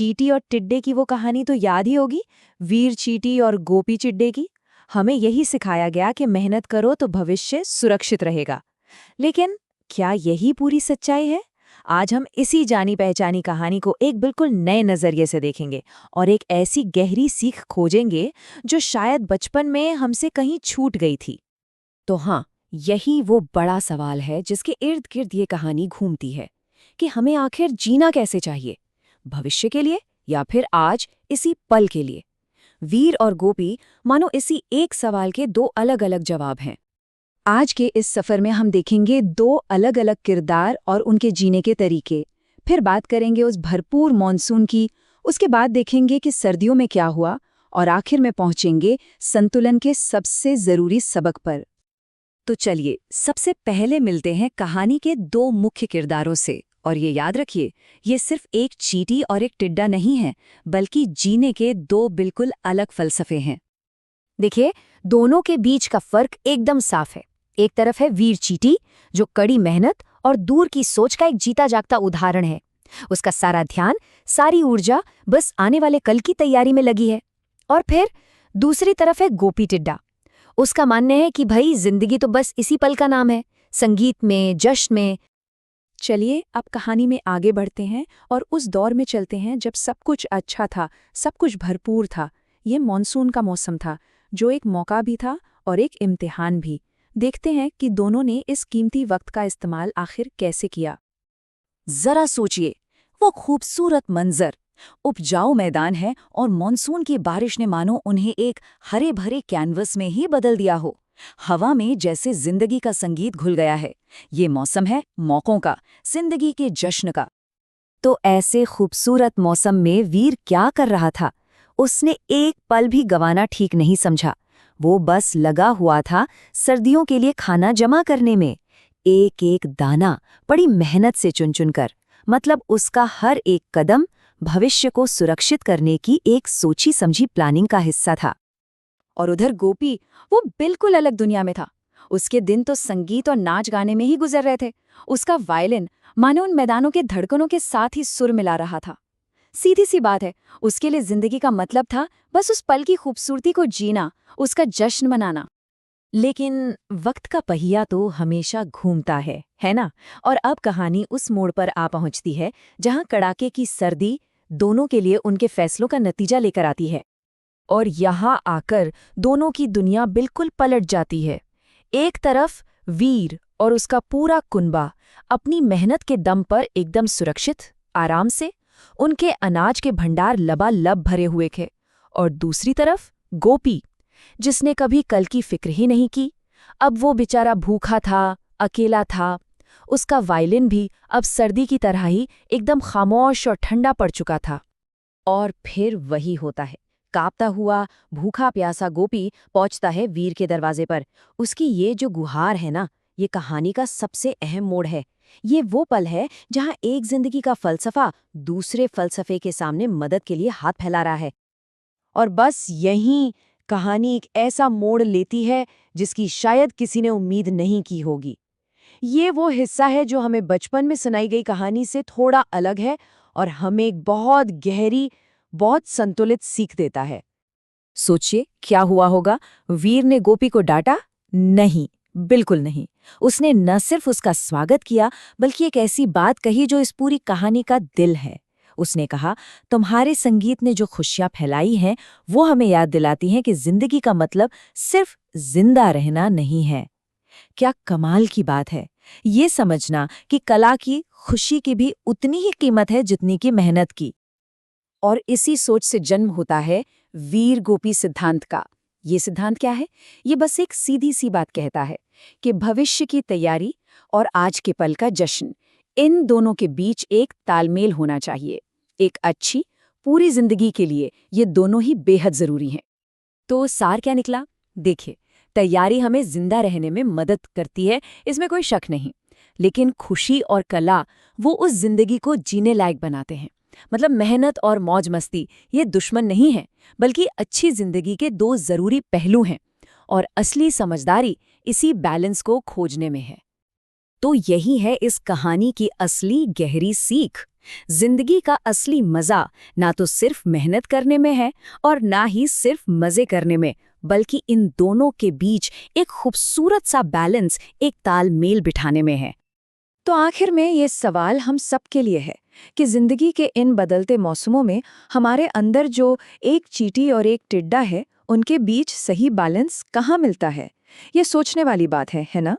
चींटी और टिड्डे की वो कहानी तो याद ही होगी, वीर चींटी और गोपी चिड्डे की। हमें यही सिखाया गया कि मेहनत करो तो भविष्य सुरक्षित रहेगा। लेकिन क्या यही पूरी सच्चाई है? आज हम इसी जानी पहचानी कहानी को एक बिल्कुल नए नजरिए से देखेंगे और एक ऐसी गहरी सीख खोजेंगे जो शायद बचपन में हमसे कहीं छूट गई थी। तो हाँ, यही वो बड़ा सवाल है जिसके इर्द गिर्द ये कहानी घूमती है कि हमें आखिर जीना कैसे चाहिए, भविष्य के लिए या फिर आज इसी पल के लिए। वीर और गोपी मानो इसी एक सवाल के दो अलग अलग जवाब हैं। आज के इस सफर में हम देखेंगे दो अलग अलग किरदार और उनके जीने के तरीके। फिर बात करेंगे उस भरपूर मॉनसून की, उसके बाद देखेंगे कि सर्दियों में क्या हुआ, और आखिर में पहुंचेंगे संतुलन के सबसे जरूरी सबक पर। तो चलिए सबसे पहले मिलते हैं कहानी के दो मुख्य किरदारों से। और ये याद रखिए, ये सिर्फ एक चींटी और एक टिड्डा नहीं है, बल्कि जीने के दो बिल्कुल अलग फलसफे हैं। देखिए, दोनों के बीच का फर्क एकदम साफ है। एक तरफ है वीर चींटी, जो कड़ी मेहनत और दूर की सोच का एक जीता जागता उदाहरण है। उसका सारा ध्यान, सारी ऊर्जा बस आने वाले कल की तैयारी में लगी है। और फिर दूसरी तरफ है गोपी टिड्डा। उसका मानना है कि भाई जिंदगी तो बस इसी पल का नाम है, संगीत में, जश्न में। चलिए अब कहानी में आगे बढ़ते हैं और उस दौर में चलते हैं जब सब कुछ अच्छा था, सब कुछ भरपूर था। ये मॉनसून का मौसम था, जो एक मौका भी था और एक इम्तिहान भी। देखते हैं कि दोनों ने इस कीमती वक्त का इस्तेमाल आखिर कैसे किया। जरा सोचिए, वो खूबसूरत मंजर, उपजाऊ मैदान है और मॉनसून की बारिश ने मानो उन्हें एक हरे भरे कैनवस में ही बदल दिया हो। हवा में जैसे जिंदगी का संगीत घुल गया है। ये मौसम है मौकों का, जिंदगी के जश्न का। तो ऐसे खूबसूरत मौसम में वीर क्या कर रहा था? उसने एक पल भी गंवाना ठीक नहीं समझा। वो बस लगा हुआ था सर्दियों के लिए खाना जमा करने में, एक एक दाना बड़ी मेहनत से चुन चुन कर। मतलब उसका हर एक कदम भविष्य को सुरक्षित करने की एक सोची समझी प्लानिंग का हिस्सा था। और उधर गोपी, वो बिल्कुल अलग दुनिया में था। उसके दिन तो संगीत और नाच गाने में ही गुजर रहे थे। उसका वायलिन मानो उन मैदानों के धड़कनों के साथ ही सुर मिला रहा था। सीधी सी बात है, उसके लिए जिंदगी का मतलब था बस उस पल की खूबसूरती को जीना, उसका जश्न मनाना। लेकिन वक्त का पहिया तो हमेशा घूमता है ना? और अब कहानी उस मोड़ पर आ पहुंचती है जहां कड़ाके की सर्दी दोनों के लिए उनके फैसलों का नतीजा लेकर आती है। और यहाँ आकर दोनों की दुनिया बिल्कुल पलट जाती है। एक तरफ वीर और उसका पूरा कुनबा अपनी मेहनत के दम पर एकदम सुरक्षित, आराम से, उनके अनाज के भंडार लबालब भरे हुए थे। और दूसरी तरफ गोपी, जिसने कभी कल की फिक्र ही नहीं की। अब वो बेचारा भूखा था, अकेला था। उसका वायलिन भी अब सर्दी की तरह ही एकदम खामोश और ठंडा पड़ चुका था। और फिर वही होता है, कांपता हुआ भूखा प्यासा गोपी पहुंचता है वीर के दरवाजे पर। उसकी ये जो गुहार है ना, ये कहानी का सबसे अहम मोड़ है। ये वो पल है जहां एक जिंदगी का फलसफा दूसरे फलसफे के सामने मदद के लिए हाथ फैला रहा है। और बस यहीं कहानी एक ऐसा मोड़ लेती है जिसकी शायद किसी ने उम्मीद नहीं की होगी। ये वो हिस्सा है जो हमें बचपन में सुनाई गई कहानी से थोड़ा अलग है और हमें एक बहुत गहरी, बहुत संतुलित सीख देता है। सोचिए क्या हुआ होगा। वीर ने गोपी को डांटा? नहीं, बिल्कुल नहीं। उसने न सिर्फ उसका स्वागत किया, बल्कि एक ऐसी बात कही जो इस पूरी कहानी का दिल है। उसने कहा, तुम्हारे संगीत ने जो खुशियां फैलाई हैं, वो हमें याद दिलाती हैं कि जिंदगी का मतलब सिर्फ जिंदा रहना नहीं है। क्या कमाल की बात है ये समझना कि कला की खुशी की भी उतनी ही कीमत है जितनी की मेहनत की। और इसी सोच से जन्म होता है वीर गोपी सिद्धांत का। ये सिद्धांत क्या है? ये बस एक सीधी सी बात कहता है कि भविष्य की तैयारी और आज के पल का जश्न, इन दोनों के बीच एक तालमेल होना चाहिए। एक अच्छी, पूरी जिंदगी के लिए ये दोनों ही बेहद जरूरी हैं। तो सार क्या निकला? देखिए, तैयारी हमें जिंदा रहने में मदद करती है, इसमें कोई शक नहीं। लेकिन खुशी और कला वो उस जिंदगी को जीने लायक बनाते हैं। मतलब मेहनत और मौज मस्ती ये दुश्मन नहीं है, बल्कि अच्छी जिंदगी के दो जरूरी पहलू हैं। और असली समझदारी इसी बैलेंस को खोजने में है। तो यही है इस कहानी की असली गहरी सीख जिंदगी का असली मजा ना तो सिर्फ मेहनत करने में है और ना ही सिर्फ मजे करने में, बल्कि इन दोनों के बीच एक खूबसूरत सा बैलेंस, एक तालमेल बिठाने में है। तो आखिर में ये सवाल हम सब के लिए है कि जिंदगी के इन बदलते मौसमों में हमारे अंदर जो एक चींटी और एक टिड्डा है, उनके बीच सही बैलेंस कहाँ मिलता है? ये सोचने वाली बात है ना?